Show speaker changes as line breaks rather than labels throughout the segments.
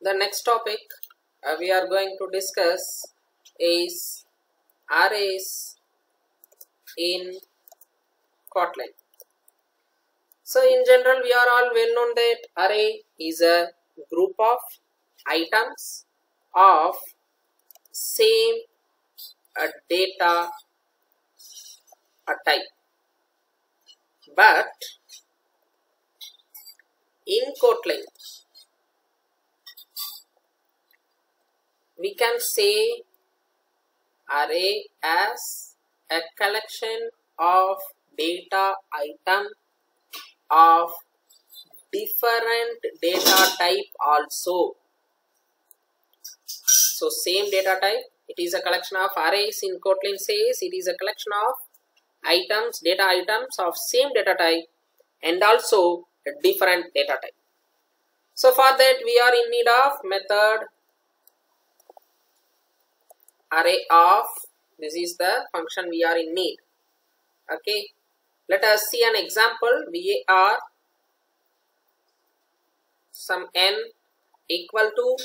The next topic we are going to discuss is arrays in Kotlin. So in general, we are all well known that array is a group of items of same data type. But in Kotlin, we can say array as a collection of data item of different data type also. So same data type, it is a collection of arrays. In Kotlin says it is a collection of items, data items of same data type and also a different data type. So for that we are in need of method array of, this is the function we are in need. Okay, let us see an example. var some n equal to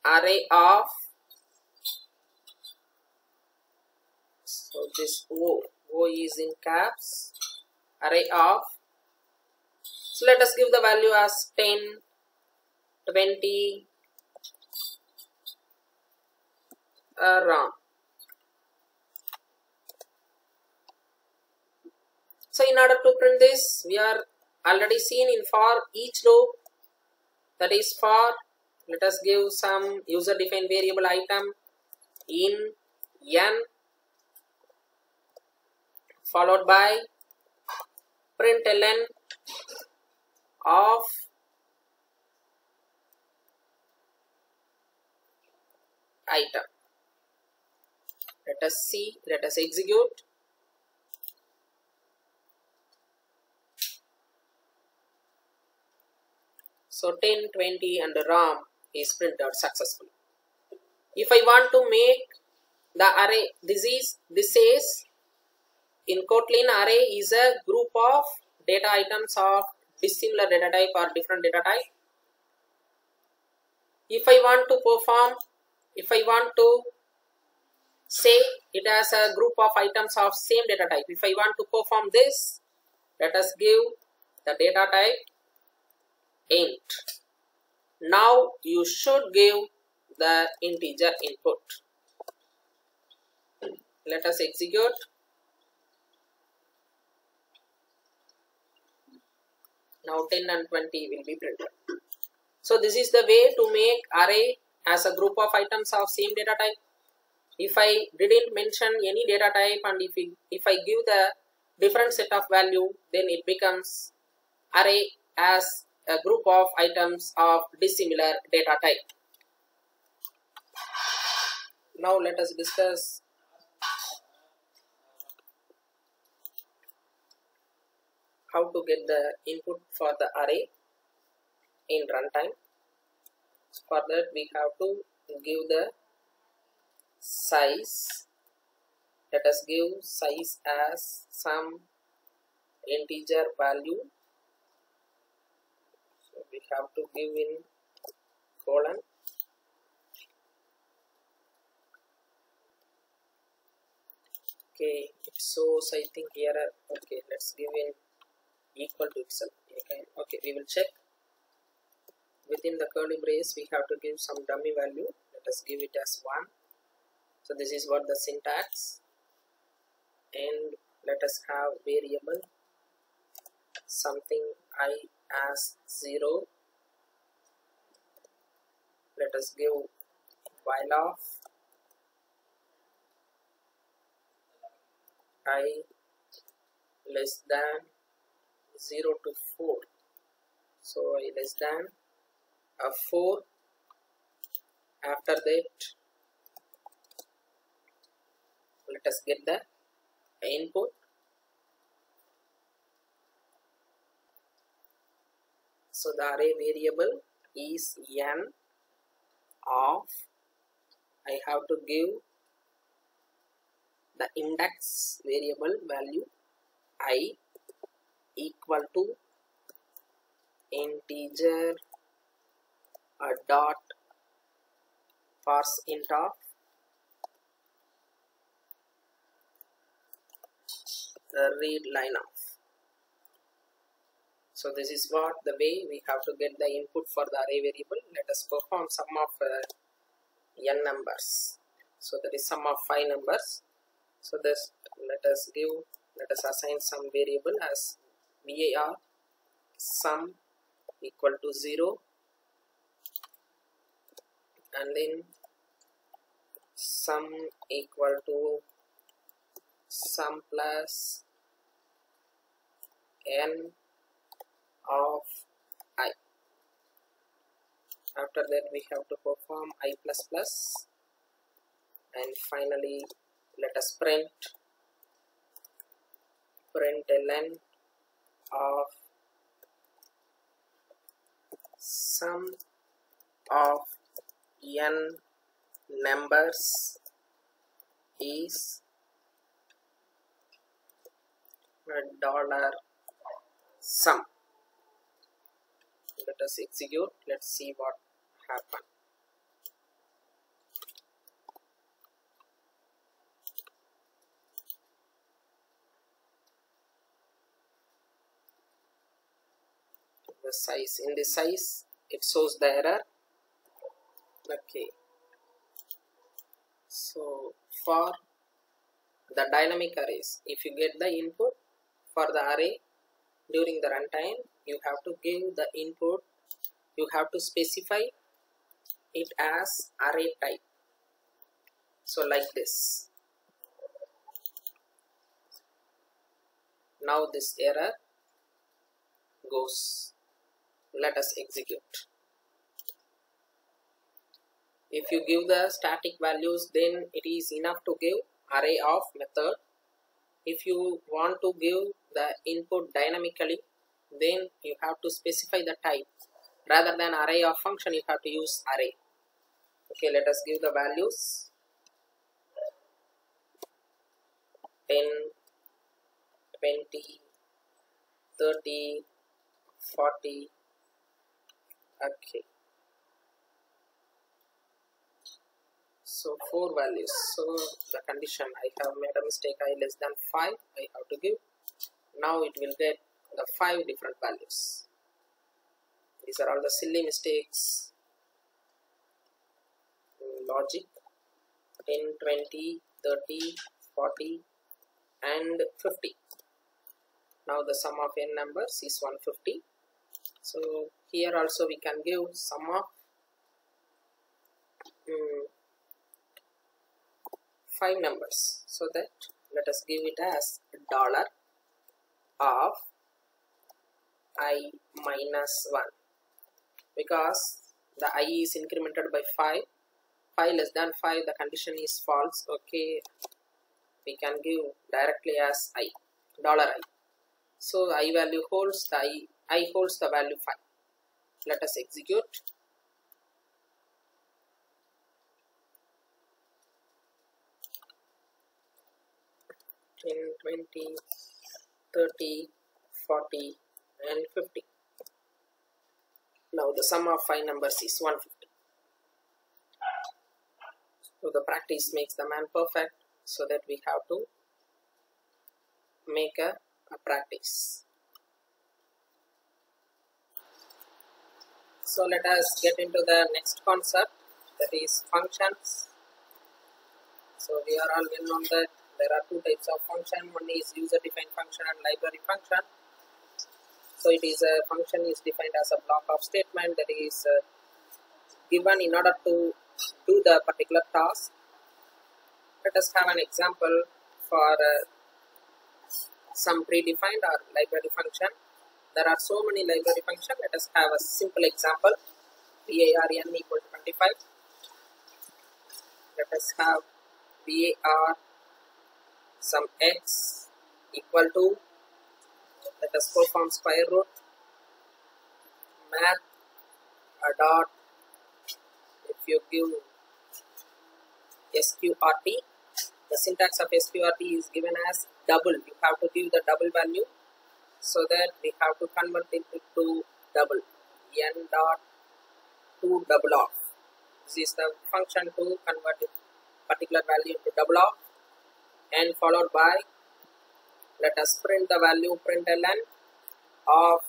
array of, so this O is in caps, array of, so let us give the value as 10, 20, RAM. So in order to print this, we are already seen in for each row, that is for, let us give some user defined variable item in n followed by println of item. Let us see, let us execute. So 10, 20 and RAM is printed successfully. If I want to make the array, this says in Kotlin array is a group of data items of dissimilar data type or different data type. If I want to say it as a group of items of same data type, if I want to perform this, let us give the data type int. Now you should give the integer input. Let us execute. Now 10 and 20 will be printed. So this is the way to make array as a group of items of same data type. If I didn't mention any data type and if I give the different set of value, then it becomes array as a group of items of dissimilar data type. Now let us discuss how to get the input for the array in runtime. For that we have to give the size. Let us give size as some integer value. So we have to give in colon. Okay, it shows I think error. Okay, let's give in equal to itself. Okay, we will check. Within the curly brace we have to give some dummy value. Let us give it as 1. So this is what the syntax, and let us have variable something I as 0. Let us give while of I less than 0 to 4. So I less than 4. After that let us get the input. So the array variable is n of, I have to give the index variable value I equal to integer a dot parse int of read line of. So this is what the way we have to get the input for the array variable. Let us perform sum of n numbers. So that is sum of 5 numbers. So this let us assign some variable as var sum equal to 0, and then sum equal to sum plus n of I. After that we have to perform I plus plus, and finally let us print ln of sum of n numbers is $sum. Let us execute. Let's see what happened. The size, in this size it shows the error. Okay, so for the dynamic arrays, if you get the input for the array during the runtime, you have to give the input, you have to specify it as array type. So like this. Now this error goes. Let us execute. If you give the static values, then it is enough to give array of method. If you want to give the input dynamically, then you have to specify the type. Rather than array of function, you have to use array. Okay, let us give the values 10, 20, 30, 40. Okay, so 4 values. So the condition, I have made a mistake, I less than 5 I have to give. Now it will get the 5 different values. These are all the silly mistakes in logic. 10, 20, 30, 40 and 50. Now the sum of n numbers is 150. So here also we can give sum of 5 numbers. So that let us give it as $of I minus 1, because the I is incremented by 5. 5 less than 5, the condition is false. Okay, we can give directly as I, $I. So I value holds, the I holds the value 5. Let us execute. In 20, 30, 40 and 50. Now the sum of 5 numbers is 150. So the practice makes the man perfect, so that we have to make a practice. So let us get into the next concept, that is functions. So we are all well known that there are 2 types of function. One is user-defined function and library function. So it is a function is defined as a block of statement that is given in order to do the particular task. Let us have an example for some predefined or library function. There are so many library functions. Let us have a simple example. VARN equal to 25. Let us have VAR some x equal to, let us perform square root, math a dot, if you give sqrt, the syntax of sqrt is given as double. You have to give the double value, so that we have to convert it to double. N dot to double off. This is the function to convert a particular value into double off, and followed by, let us print the value println of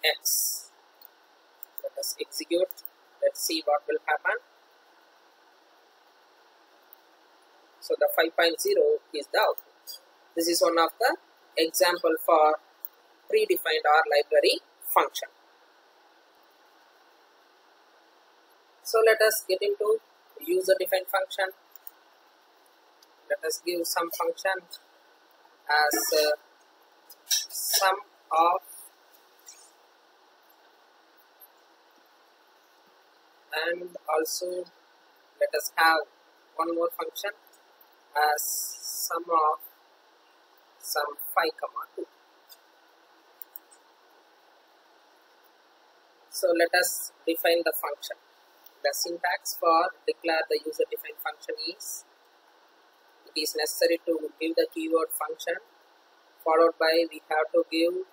x. Let us execute. Let's see what will happen. So the 5.0 is the output. This is one of the example for predefined R library function. So let us get into user defined function. Let us give some function as sum of, and also let us have one more function as sum of some 5, 2. So let us define the function. The syntax for declare the user defined function is, it is necessary to give the keyword function, followed by we have to give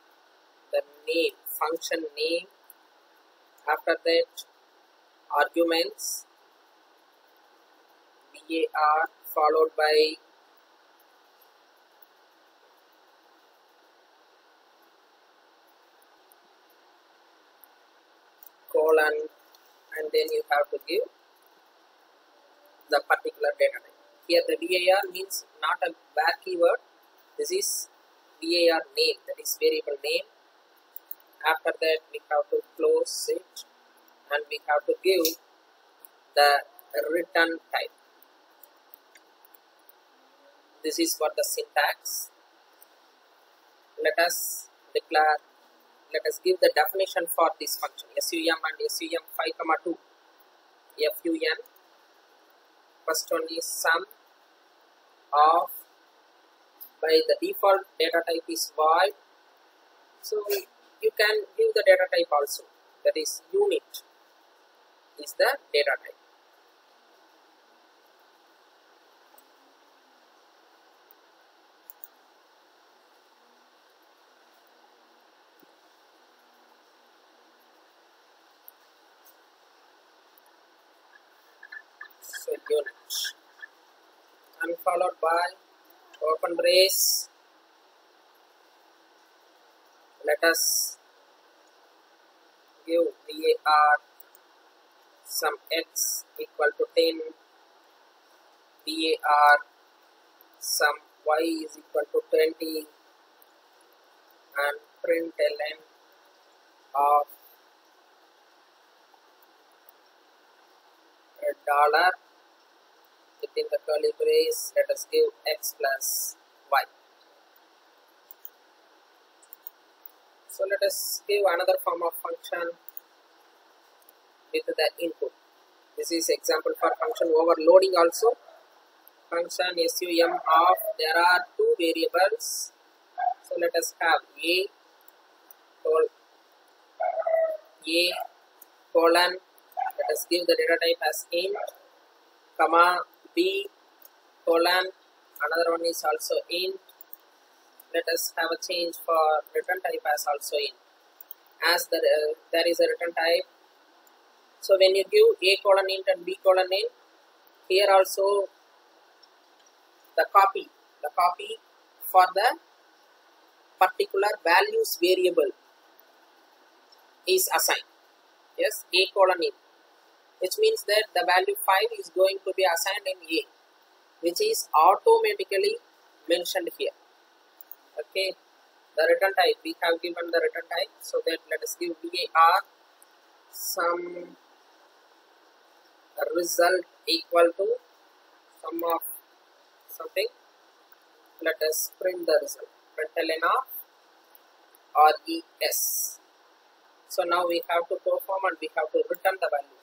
the name, function name, after that arguments var, followed by colon, and then you have to give the particular data type. Here the var means not a var keyword, this is var name, that is variable name. After that we have to close it, and we have to give the return type. This is for the syntax. Let us declare, let us give the definition for this function sum and sum 5, 2. fun, first one is sum of, by the default data type is void, so you can give the data type also, that is unit is the data type. So unit, and followed by open brace, let us give var some x equal to 10, var some y is equal to 20, and println of $, within the curly brace, let us give x plus y. So let us give another form of function with the input. This is example for function overloading also. Function sum of, there are 2 variables. So let us have a colon, let us give the data type as int, comma b colon, another one is also int. Let us have a change for return type as also int, as there is a return type. So when you give a colon int and b colon int, here also the copy for the particular values variable is assigned. Yes, a colon int, which means that the value 5 is going to be assigned in a, which is automatically mentioned here. Okay, the return type, we have given the return type, so that let us give var some result equal to sum of something. Let us print the result, println of res. So now we have to perform and we have to return the value.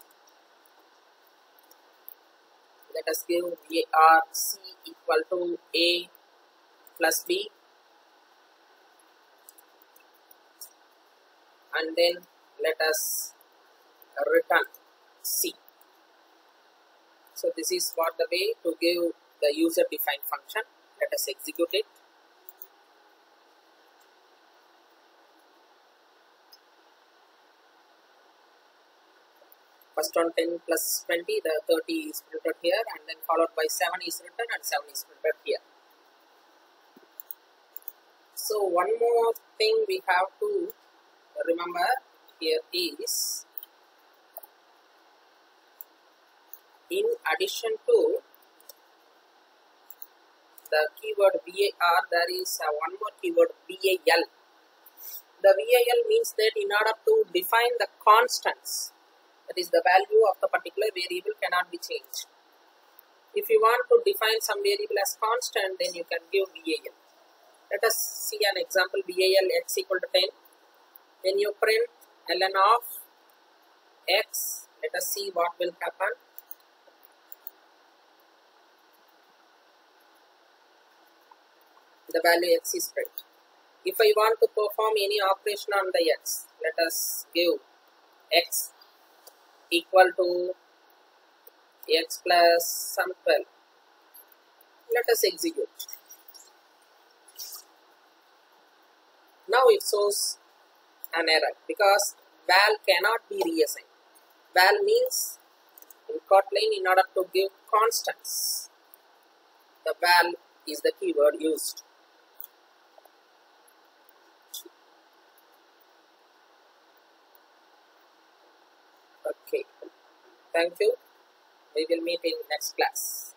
Let us give var c equal to a plus b, and then let us return c. So this is what the way to give the user defined function. Let us execute it. First one 10 plus 20, the 30 is printed here, and then followed by 7 is written and 7 is printed here. So one more thing we have to remember here is, in addition to the keyword VAR, there is one more keyword VAL. The VAL means that in order to define the constants, that is the value of the particular variable cannot be changed. If you want to define some variable as constant, then you can give VAL. Let us see an example. VAL x equal to 10. When you print ln of x, let us see what will happen. The value x is print. If I want to perform any operation on the x, let us give x equal to x plus some 12. Let us execute. Now it shows an error because val cannot be reassigned. Val means in Kotlin, in order to give constants, the val is the keyword used. Okay, thank you. We will meet in next class.